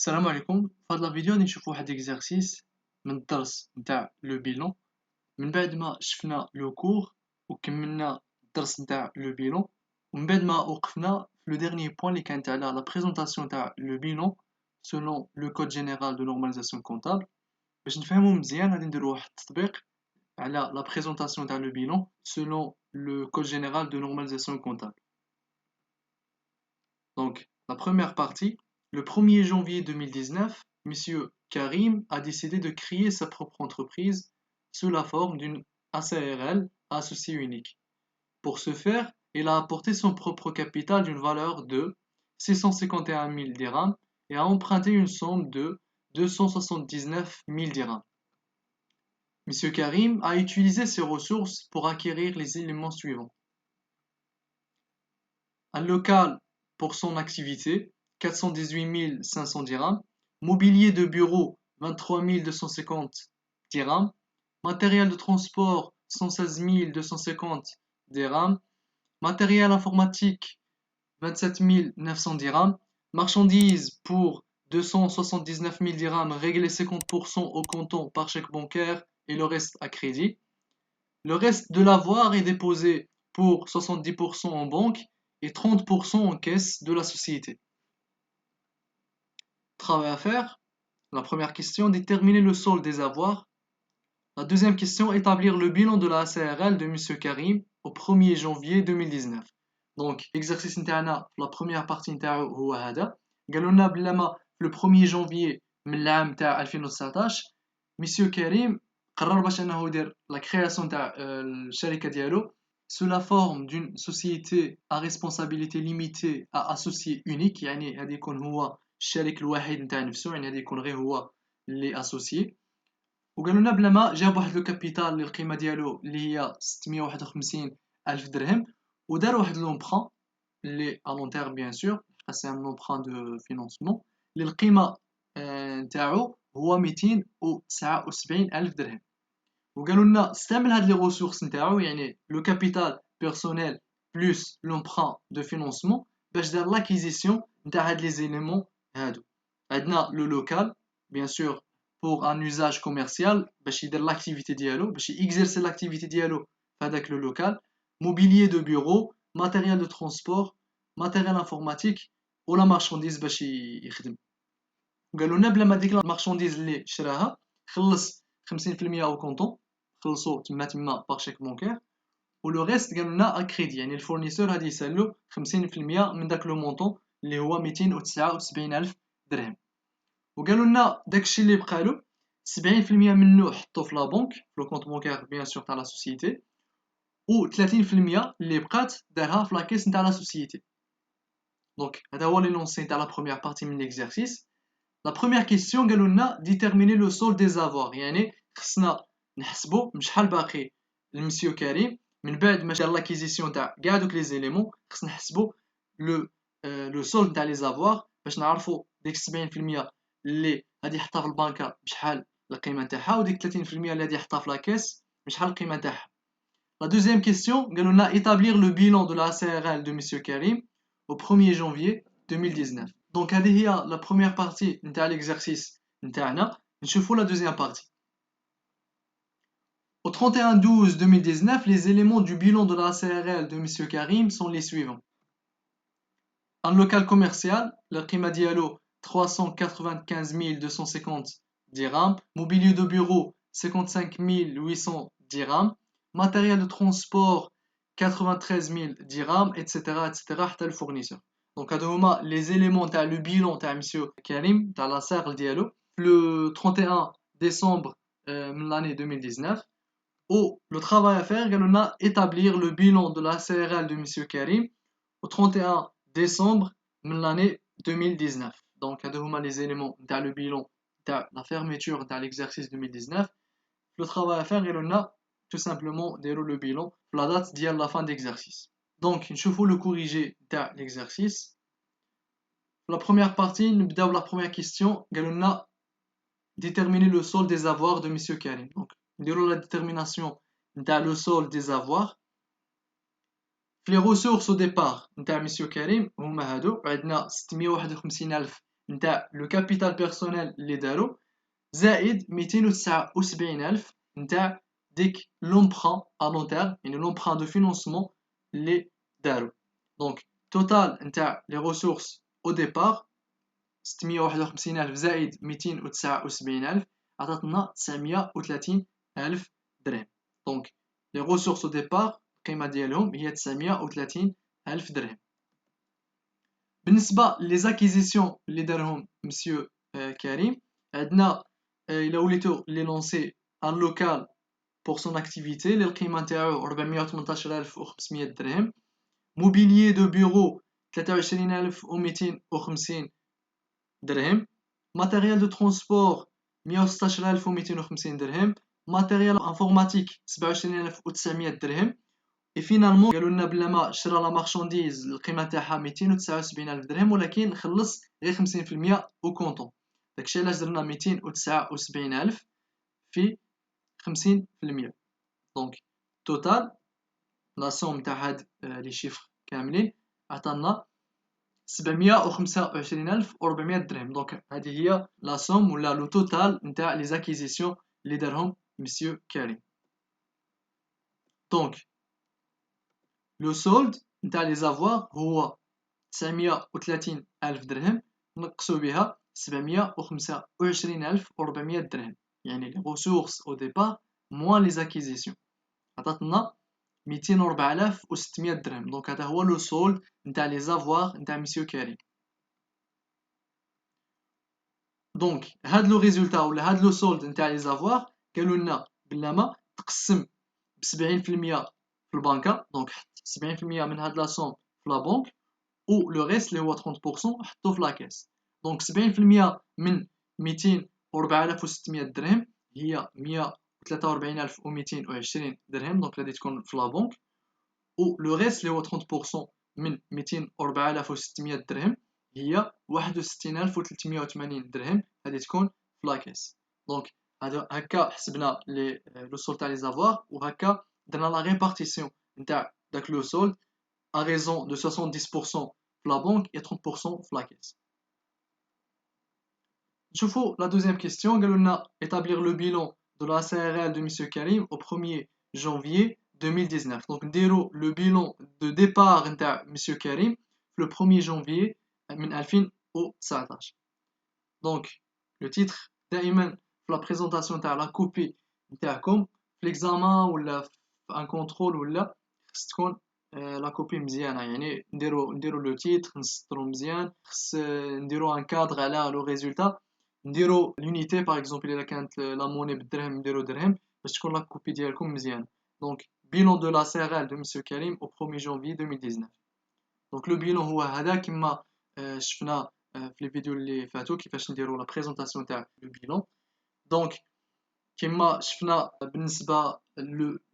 السلام عليكم. في هاد لا فيديو غادي نشوفو واحد اكزرسيس من الدرس نتاع لو بيلون. من بعد ما شفنا لو كور وكملنا الدرس نتاع لو بيلون، ومن بعد ما وقفنا في لو ديرني بوين اللي كانت على لا بريزونطاسيون تاع لو بيلون سولون لو كود جينيرال دو نورماليزاسيون كونطابل. باش نفهمو مزيان غادي نديرو واحد التطبيق على لا بريزونطاسيون تاع لو بيلون سولون لو كود جينيرال دو نورماليزاسيون كونطابل. Donc, la première partie, le 1er janvier 2019, Monsieur Karim a décidé de créer sa propre entreprise sous la forme d'une ACRL, associé unique. Pour ce faire, il a apporté son propre capital d'une valeur de 651 000 dirhams et a emprunté une somme de 279 000 dirhams. Monsieur Karim a utilisé ses ressources pour acquérir les éléments suivants. Un local pour son activité, 418 500 dirhams. Mobilier de bureau, 23 250 dirhams. Matériel de transport, 116 250 dirhams. Matériel informatique, 27 900 dirhams. Marchandises pour 279 000 dirhams, réglé 50% au comptant par chèque bancaire et le reste à crédit. Le reste de l'avoir est déposé pour 70% en banque et 30% en caisse de la société. Travail à faire. La première question, déterminer le solde des avoirs. La deuxième question, établir le bilan de la ACRL de M. Karim au 1er janvier 2019. Donc, exercice interne, la première partie interne, هو هذا. قالوا لنا بلا ما le 1er janvier من العام تاع 2019 M. Karim قرر باش انه يدير لا كرياسيون تاع الشركه ديالو sous la forme d'une société à responsabilité limitée à associé unique. يعني هذا يكون هو الشريك الوحيد نتاع نفسه، يعني هذا يكون غير هو اللي اسوسيي. وقالوا لنا بلا ما جاب واحد لو كابيتال اللي القيمه ديالو اللي هي 651 الف درهم، ودار واحد لومبران اللي ا لون تيرم بيان سور، سي ان لومبران دو فينونسمون اللي القيمه نتاعو هو 279 الف درهم. وقالوا لنا استعمل هاد لي ريسورس نتاعو، يعني لو كابيتال بيرسونيل بلس لومبران دو فينونسمون باش دار لاكيزيسيون نتاع هاد لي زيليمون هادو. عندنا لو لوكال بيان سور pour un usage commercial باش يدير l'activité ديالو، باش يexercer l'activité ديالو في هذاك لو لوكال. موبيليي دو بيرو، ماتيريال دو ترونسبور، ماتيريال انفورماتيك ولا مارشانديز باش يخدم. وقالوا لنا بلا ما ديك المارشانديز اللي شراها خلص 50% او كونطون، خلصوا تما باغ شيك بونكير، ولو ريست قالوا لنا اكريدي، يعني الفورنيسور غادي يسالو 50% من داك لو مونطون اللي هو 279 الف درهم. وقالوا لنا داكشي اللي بقى له 70% منه حطوه في لا بنك في لو كونط بونكير بيان سور تاع لا سوسيتي، و 30% اللي بقات دارها في لا كيس نتاع لا سوسيتي. دونك هذا هو لي لونسي نتاع لا بروميير بارتي من ليكزارسيس. لا بروميير كيسيون قالوا لنا ديتيرميني لو سول دي زافوار، يعني خصنا نحسبوا شحال باقي لمسيو كريم من بعد ما دار لاكيزيسيون تاع كاع دوك لي زيليمون. خصنا نحسبوا لو سول تاع لي زافوار باش نعرفوا ديك 70% اللي غادي يحطها في البنكه بشحال القيمه نتاعها، وديك 30% اللي غادي يحطها في لاكيس بشحال القيمه نتاعها. لا دوزيام كيسيون قالوا لنا établir le bilan de la CRL de monsieur Karim au 1er janvier 2019. دونك هذه هي لا بروميير بارتي نتاع ليكزارسيس نتاعنا. نشوفوا لا دوزيام بارتي. Au 31/12/2019, les éléments du bilan de la CRL de monsieur Karim sont les suivants. Un local commercial, la قيمة ديالو 395 250 dirhams. Mobilier de bureau, 55 800 dirhams. Matériel de transport, 93 000 dirhams, etc. etc. حتى le fournisseur. Donc هادو هما les éléments تاع le bilan تاع monsieur Karim تاع la CRL ديالو le 31 décembre من l'année 2019. Ou le travail à faire, قالوا لنا établir le bilan de la CRL de monsieur Karim au 31 décembre de l'année 2019. Donc, هادو هما les éléments dans le bilan de la fermeture de l'exercice 2019. Le travail à faire, قالوا لنا tout simplement déroule le bilan la date ديال la fin d'exercice. Donc, نشوفوا le corrigé de l'exercice. La première partie, نبداو la première question, قالوا لنا déterminer le solde des avoirs de monsieur Karim. Donc, نديروا la détermination نتاع le solde des avoirs. في les ressources au départ نتاع مسيو كريم هما هادو، عندنا 651 الف نتاع لو كابيتال بيرسونيل اللي دارو زائد 279,000 نتاع ديك لومبران ا لون تيرم يعني لومبران دو فينونسمون اللي دارو. دونك توتال نتاع لي ريسورس او ديبار 651,000 زائد 279,000 عطاتنا 930,000 درهم. دونك لي ريسورس او ديبار القيمة ديالهم هي 930,000 درهم. بالنسبة لي زاكيزيسيون اللي دارهم مسيو كريم عندنا إلا وليتو لي لونسي ان لوكال بور سون اكتيفيتي اللي القيمة نتاعو 418,500 درهم. موبيليي دو بيرو 23,250 درهم. ماتيريال دو ترونسبور 116,250 درهم. ماتيريال انفورماتيك 27,900 درهم. اي فينالمون قالوا لنا بلا ما شرا لا مارشانديز القيمه تاعها 279,000 درهم ولكن خلص غير 50% او كونطون. داكشي علاش درنا 279,000 في 50%. دونك توتال لا سوم تاع هاد لي شيفر كاملين عطانا 725,400 درهم. دونك هذه هي لا سوم ولا لو توتال نتاع لي زاكيزيسيون اللي دارهم مسيو كريم. دونك لو سولد نتاع لي زافوار هو 930,000 درهم نقصو بها 725,400 درهم يعني لي ريسورس او ديبار موان لي زاكيزيسيون عطاتنا 204,600 درهم. دونك هذا هو لو سولد نتاع لي زافوار نتاع مسيو كريم. دونك هاد لو ريزولتا ولا هاد لو سولد نتاع لي زافوار قالوا لنا بلا ما تقسم ب 70% في البنكه. دونك حط 70% من هاد لا سوم في لا بنك و لو ريست اللي هو 30% حطوه في لا كاس. دونك 70% من 204,600 درهم هي 143,220 درهم. دونك غادي تكون في لا بنك و لو ريست اللي هو 30% من 204,600 درهم هي 61,380 درهم غادي تكون في لا كاس. دونك هكا حسبنا لو سولد تاع لي زافوار وهكا درنا لا ريبارتيسيون نتاع داك لو سولد à raison de 70% في la banque et 30% في la caisse. نشوفوا la deuxième question. قالوا لنا établir le bilan de la CRL de monsieur Karim au 1er janvier 2019. Donc نديروا le bilan de départ نتاع monsieur Karim le 1er janvier من 2019. Donc le titre دائما في la présentation نتاع la copie نتاعكم في l'examen ولا في un contrôle ولا خص تكون لا كوبي مزيانه يعني نديرو لو تيتر نسطرو مزيان خص نديرو ان كادر على لو ريزولتا نديرو لونيتي باغ اكزومبل الا كانت لا موني بالدرهم نديرو درهم باش تكون لا كوبي ديالكم مزيان. دونك بيلون دو لا سي ار ال دو مسيو كريم او 1er جانفي 2019. دونك لو بيلون هو هذا كما شفنا في لي فيديو اللي فاتو كيفاش نديرو لا بريزونطاسيون تاع لو بيلون. دونك كما شفنا بالنسبه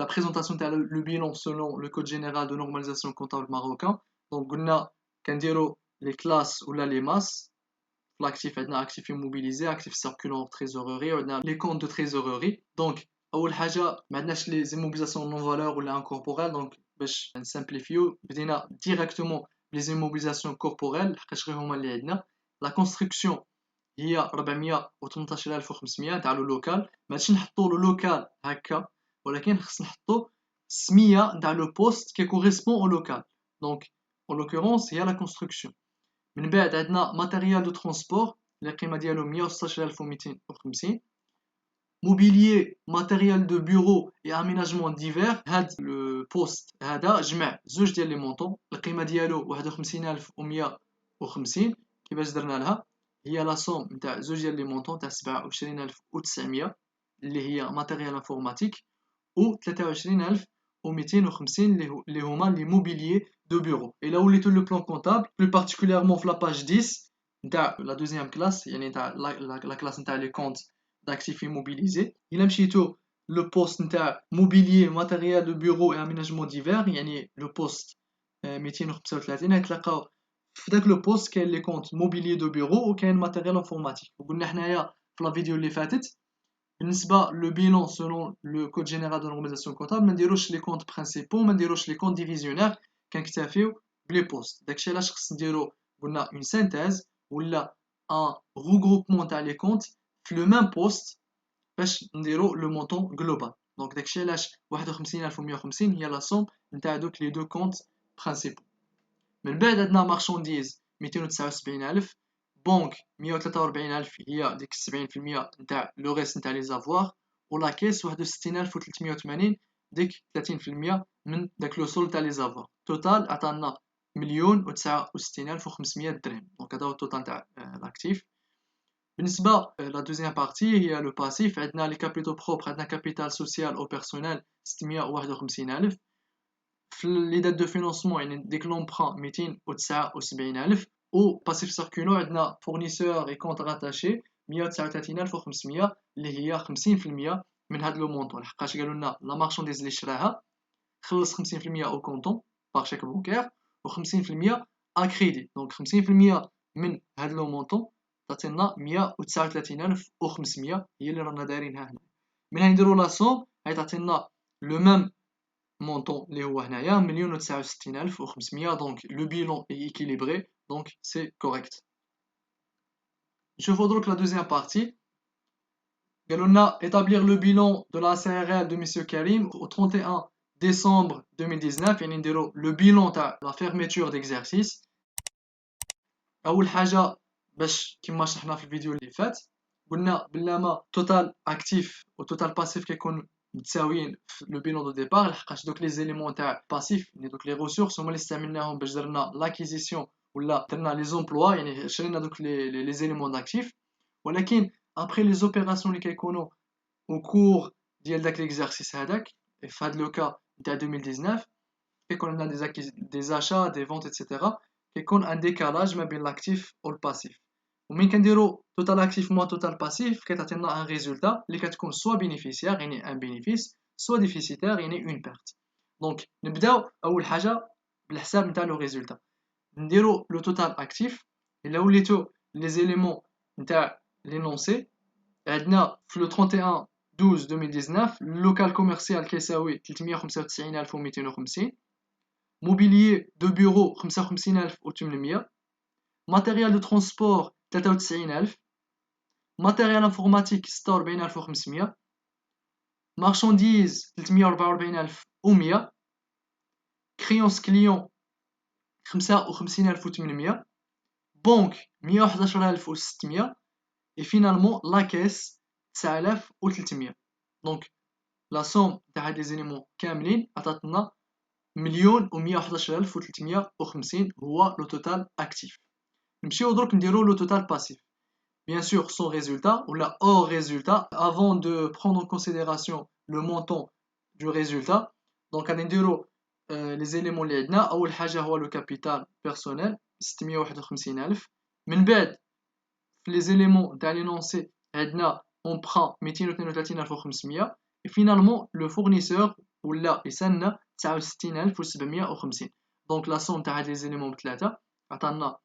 la présentation تاع le bilan selon le code général de normalisation comptable marocain. donc قلنا كنديروا les classes ولا les masses. في l'actif عندنا actif immobilisé, actif circulant, trésorerie, وعندنا les comptes de trésorerie. donc اول حاجه ما عندناش les immobilisations non valeur ولا incorporelles. donc باش نسامبليفيو بدينا directement les immobilisations corporelles حقاش غير هما اللي عندنا. la construction هي 418,500 تاع لو لوكال. ماشي نحطو لو لوكال هكا ولكن خص نحطو السميه نتاع لو بوست كي كوريسبون او لوكال. دونك en l'occurrence هي لا كونستركسيون. من بعد عندنا ماتيريال دو ترونسبور اللي القيمه ديالو 116,250. موبيليي ماتيريال دو بيرو اي اميناجمون ديفير. هاد لو بوست هذا جمع زوج ديال لي مونطون القيمه ديالو 51,150. كيفاش درنا لها هي لا سوم نتاع زوج ديال لي مونطون تاع 27,900 اللي هي ماتيريال انفورماتيك و 23,250 اللي هما لي موبيليي دو بيرو. الا وليتو لو بلان كونطابل بلو بارتيكوليرمون في لا باج 10 نتاع لا دوزيام كلاس يعني نتاع لا كلاس نتاع لي كونت d'actifs immobilisés. الا مشيتو لو بوست نتاع موبيليي ماتيريال دو بيرو اي اميناجمون ديفير يعني لو بوست 235 غتلقاو في داك لو بوست كاين لي كونت موبيليي دو بيرو وكاين ماتيريال انفورماتيك. وقلنا حنايا في لا فيديو اللي فاتت بالنسبه لو بيلون سولون لو كود جينيرال دو نورماليزاسيون كونطابل ما نديروش لي كونت برينسيبو ما نديروش لي كونت ديفيزيونير كنكتفيو بلي بوست. داكشي علاش خص نديرو قلنا اون سينتيز ولا un regroupement تاع les comptes في le même poste باش نديرو le montant global. Donc داكشي علاش 51150 هي لا somme نتاع دوك les deux comptes principaux. من بعد عندنا marchandise 279000, بنك 143000 هي ديك 70% نتاع لو ريست نتاع لي زافوار, ولا كيس 61380 ديك 30% من داك لو سول تاع لي زافوار. توتال عطانا 1,69,500 درهم. دونك هذا هو التوتال تاع لاكتيف. بالنسبه لا دوزيام بارتي هي لو باسيف, عندنا لي كابيتو بروبر, عندنا كابيتال سوسيال او بيرسونيل 651000, في لي دات دو فينونسمون يعني ديك لومبران 279,000, و باسيف سيركولون عندنا فورنيسور اي كونت راتاشي 139,500 اللي هي 50% من هاد لو مونطون, لحقاش قالوا لنا لا مارشانديز اللي شراها خلص 50% او كونطون باغ شيك بونكير و 50% ا كريدي. دونك 50% من هاد لو مونطون تعطينا 139,500 هي اللي رانا دايرينها هنا. من هنا نديرو لا سوم هاي تعطينا لو ميم montant اللي هو هنايا 1,69,500. donc le bilan est équilibré, donc c'est correct. نشوفو دروك la deuxième partie. قالوا لنا établir le bilan de la CRL de monsieur Karim au 31 décembre 2019, يعني نديرو le bilan تاع la fermeture d'exercice. اول حاجه باش كيما شرحنا في الفيديو اللي فات قلنا بلا ما توتال اكتيف و توتال باسيف كيكون متساويين في لو بيلون دو ديبار, لحقاش دوك لي زيليمون تاع باسيف يعني دوك لي ريسورس هما اللي استعملناهم باش درنا لاكيزيسيون ولا درنا لي زومبلوا, يعني شرينا دوك لي زيليمون داكتيف. ولكن ابري لي زوبيراسيون اللي كيكونوا او كور ديال داك ليكزارسيس هذاك, في هاد لو كا تاع 2019 كيكون عندنا دي زاشا دي فونت ايتترا, كيكون ان ديكالاج ما بين لاكتيف و الباسيف. ومين كنديرو توتال اكتيف موان توتال باسيف كتعطينا ان ريزولتا اللي كتكون سوا بينيفيسيير يعني ان بينيفيس, سوا ديفيسيتير يعني اون بيرت. دونك نبداو اول حاجه بالحساب نتاع لو ريزولتا. نديرو لو توتال اكتيف الا وليتو لي زيليمون نتاع لينونسي. عندنا في لو 31 12 2019 اللوكال كوميرسيال كيساوي 395,250, موبيليي دو بيرو 55,800, ماتيريال دو ترونسبور 93,000, ماتيريال انفورماتيك 46,500, مارشانديز 344,100, كريونس كليون 55,800, بنك 111,600, et finalement la caisse 9,300. دونك لا سوم تاع هاد لي زيليمون كاملين عطاتنا 1,111,350 هو لو توتال اكتيف. نمشيو دروك نديرو لو توتال باسيف, bien sûr son résultat ou la hors résultat avant de prendre en considération le montant du résultat. Donc غادي نديرو les éléments اللي عندنا. اول حاجه هو le capital personnel 651,000, من بعد في les éléments تاع l'énoncé عندنا emprunt 232,500, et finalement le fournisseur ولا يسالنا 69,750. donc la somme تاع هاد les éléments بثلاثه عطانا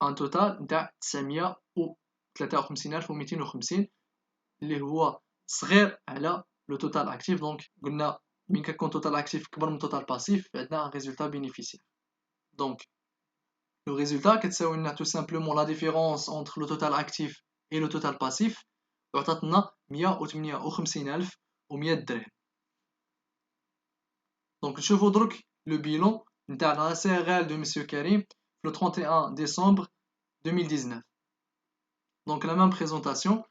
ان توتال نتاع 953,250 اللي هو صغير على لو توتال اكتيف. دونك قلنا من كيكون توتال اكتيف كبر من توتال باسيف عندنا ان ريزولتا بينيفيسيير. دونك لو ريزولتا كتساوي لنا تو سامبلومون لا ديفيرونس انتر لو توتال اكتيف اي لو توتال باسيف, وعطاتنا 158,100 درهم. دونك نشوفو دروك لو بيلون نتاع لا سي ار ال دو مسيو كريم في لو 31 ديسمبر 2019. Donc la même présentation,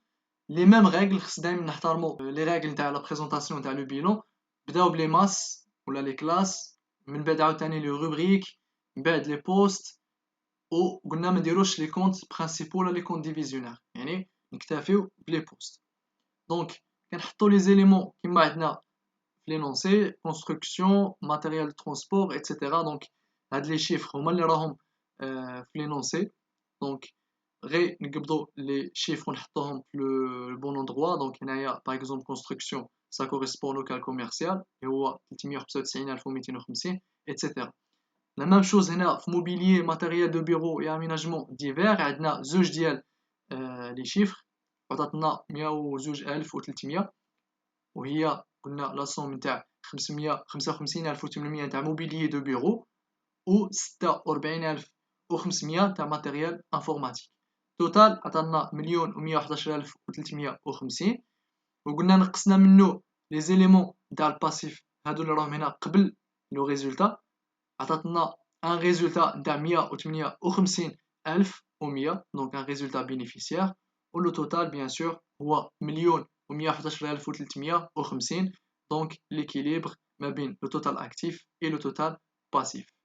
les mêmes règles, خص دايما نحترموا les règles نتاع la présentation نتاع le bilan. بداو بلي ماس ولا لي كلاس, من بعد عاوتاني لي روبريك, من بعد لي بوست, وقلنا ما نديروش لي كونت برينسيپال ولا لي كونت ديفيزيونير, يعني نكتفيو بلي بوست. دونك كنحطوا لي زيليمون كيما عندنا في لينونسي, كونستركسيون, ماتيريال دو ترونسبور ايتترا. دونك هاد لي شيفر هما اللي راهم في لينونسي. دونك غير نقبضوا لي شيفر ونحطوهم في لو بون اندروا. دونك هنايا باغ اكزومبل كونستركسيون سا كوريسبون لوكال كوميرسيال اللي هو 395,250 ايتترا. لا ميم شوز هنا في موبيليي ماتيريال دو بيرو اي اميناجمون ديفير, عندنا زوج ديال لي شيفر عطاتنا 102,300, وهي قلنا لا سوم نتاع 555,800 تاع موبيليي دو بيرو و 46,500 تاع ماتيريال انفورماتيك. توتال عطانا 1,111,350 وقلنا نقصنا منه لي زيليمون تاع الباسيف هادو اللي راهم هنا قبل لو ريزولتا عطاتنا ان ريزولتا نتاع 158,100 دونك ان ريزولتا بينيفيسيير ولو توتال بيان سور هو 1,111,350 دونك ليكيليبر ما بين لو توتال اكتيف et le total passif.